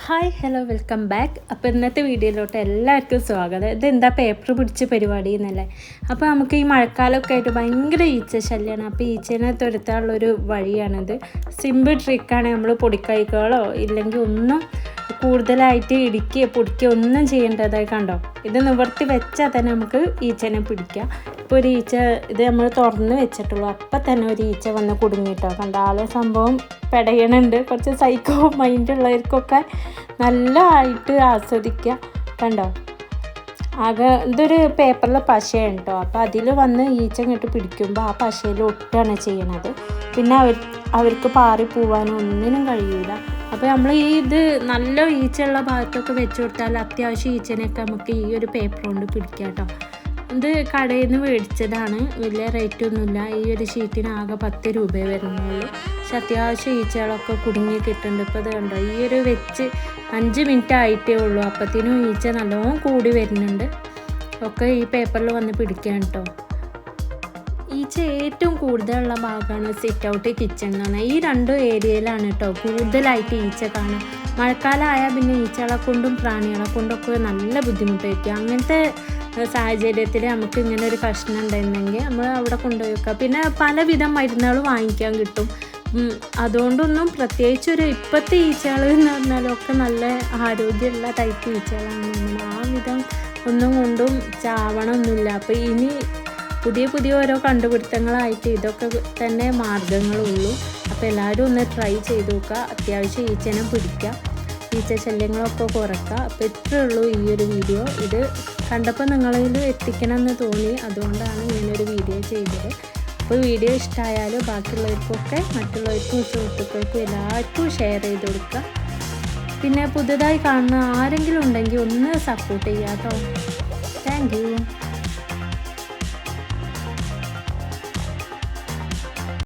Hi hello welcome back. അപ്പോൾ ഇന്നത്തെ വീഡിയോയിലോട്ട് എല്ലാവർക്കും സ്വാഗതം. ഇതെന്താ പേപ്പർ പിടിച്ച പരിപാടി എന്നല്ലേ. അപ്പോൾ നമുക്ക് ഈ മഴക്കാലമൊക്കെ ആയിട്ട് ഭയങ്കര ഈച്ച ശല്യമാണ്. അപ്പോൾ ഈച്ചേനെ തുരത്താനുള്ളൊരു വഴിയാണിത്. സിമ്പിൾ ട്രിക്കാണ്. നമ്മൾ പൊടിക്കൈകളോ ഇല്ലെങ്കിൽ ഒന്നും കൂടുതലായിട്ട് ഇടിക്കുകയോ പൊടിക്കുകയോ ഒന്നും ചെയ്യേണ്ടതായി കണ്ടോ. ഇത് നിവർത്തി വെച്ചാൽ തന്നെ നമുക്ക് ഈച്ചനെ പിടിക്കാം. ഇപ്പോൾ ഒരു ഈച്ച ഇത് നമ്മൾ തുറന്ന് വെച്ചിട്ടുള്ളൂ, അപ്പം തന്നെ ഒരു ഈച്ച വന്ന് കുടുങ്ങിയിട്ടോ. കണ്ടോ, ആളെ സംഭവം പെടയണുണ്ട്. കുറച്ച് സൈക്കോ മൈൻഡുള്ളവർക്കൊക്കെ നല്ലതായിട്ട് ആസ്വദിക്കുക. കണ്ടോ, ആകെ ഇതൊരു പേപ്പറിൽ പശയാണ് കേട്ടോ. അപ്പോൾ അതിൽ വന്ന് ഈച്ച ഇങ്ങോട്ട് പിടിക്കുമ്പോൾ ആ പശയിൽ ഒട്ടാണ് ചെയ്യണത്. പിന്നെ അവർക്ക് പാറി പോവാനോ ഒന്നിനും കഴിയില്ല. അപ്പോൾ നമ്മൾ ഇത് നല്ല ഈച്ചയുള്ള ഭാഗത്തൊക്കെ വെച്ച് കൊടുത്താൽ അത്യാവശ്യം ഈച്ചനെയൊക്കെ നമുക്ക് ഈ ഒരു പേപ്പർ കൊണ്ട് പിടിക്കാം കേട്ടോ. ഇത് കടയിൽ നിന്ന് മേടിച്ചതാണ്, വലിയ റേറ്റ് ഒന്നുമില്ല. ഈ ഒരു ഷീറ്റിന് ആകെ 10 രൂപയെ വരുന്നുള്ളൂ. പക്ഷെ അത്യാവശ്യം ഈച്ചകളൊക്കെ കുടുങ്ങി കിട്ടുന്നുണ്ട്. ഇപ്പോൾ ഇത് കണ്ടോ, ഈ ഒരു വെച്ച് 5 മിനിറ്റ് ആയിട്ടേ ഉള്ളൂ, അപ്പത്തിനും ഈച്ച നല്ലോണം കൂടി വരുന്നുണ്ട്. ഒക്കെ ഈ പേപ്പറിൽ വന്ന് പിടിക്കാൻ കേട്ടോ. ഈച്ച ഏറ്റവും കൂടുതലുള്ള ഭാഗമാണ് സിറ്റ് ഔട്ട്, കിച്ചൺ എന്ന് പറഞ്ഞാൽ. ഈ 2 ഏരിയയിലാണ് കേട്ടോ കൂടുതലായിട്ട് ഈച്ച കാണുക. മഴക്കാലമായാൽ പിന്നെ ഈച്ചകളെ കൊണ്ടും പ്രാണികളെ കൊണ്ടൊക്കെ നല്ല ബുദ്ധിമുട്ടായിരിക്കും. അങ്ങനത്തെ സാഹചര്യത്തിൽ നമുക്ക് ഇങ്ങനെ ഒരു പ്രശ്നം ഉണ്ടായിരുന്നെങ്കിൽ നമ്മൾ അവിടെ കൊണ്ടുപോയി വെക്കുക. പിന്നെ പലവിധം മരുന്നുകൾ വാങ്ങിക്കാൻ കിട്ടും. അതുകൊണ്ടൊന്നും പ്രത്യേകിച്ചൊരു ഇപ്പോഴത്തെ ഈച്ചകൾ എന്ന് പറഞ്ഞാലൊക്കെ നല്ല ആരോഗ്യമുള്ള ടൈപ്പ് ഈച്ചകളാണ്. ആ വിധം ഒന്നും കൊണ്ടും ചാവണമൊന്നുമില്ല. അപ്പോൾ ഇനി പുതിയ ഓരോ കണ്ടുപിടുത്തങ്ങളായിട്ട് ഇതൊക്കെ തന്നെ മാർഗങ്ങളുള്ളൂ. അപ്പോൾ എല്ലാവരും ഒന്ന് ട്രൈ ചെയ്ത് നോക്കുക. അത്യാവശ്യം ഈച്ചനെ പിടിക്കുക, ഈച്ച ശല്യങ്ങളൊക്കെ കുറയ്ക്കുക. അപ്പോൾ ഇത്രയേ ഉള്ളൂ ഈ ഒരു വീഡിയോ. ഇത് കണ്ടപ്പോൾ നിങ്ങളിൽ എത്തിക്കണമെന്ന് തോന്നി, അതുകൊണ്ടാണ് ഇങ്ങനൊരു വീഡിയോ ചെയ്തത്. അപ്പോൾ വീഡിയോ ഇഷ്ടമായാലും ബാക്കിയുള്ളവർക്കൊക്കെ മറ്റുള്ളവർക്കും സുഹൃത്തുക്കൾക്കും എല്ലാവർക്കും ഷെയർ ചെയ്ത് കൊടുക്കുക. പിന്നെ പുതുതായി കാണുന്ന ആരെങ്കിലും ഉണ്ടെങ്കിൽ ഒന്ന് സപ്പോർട്ട് ചെയ്യാം കേട്ടോ. Thank you.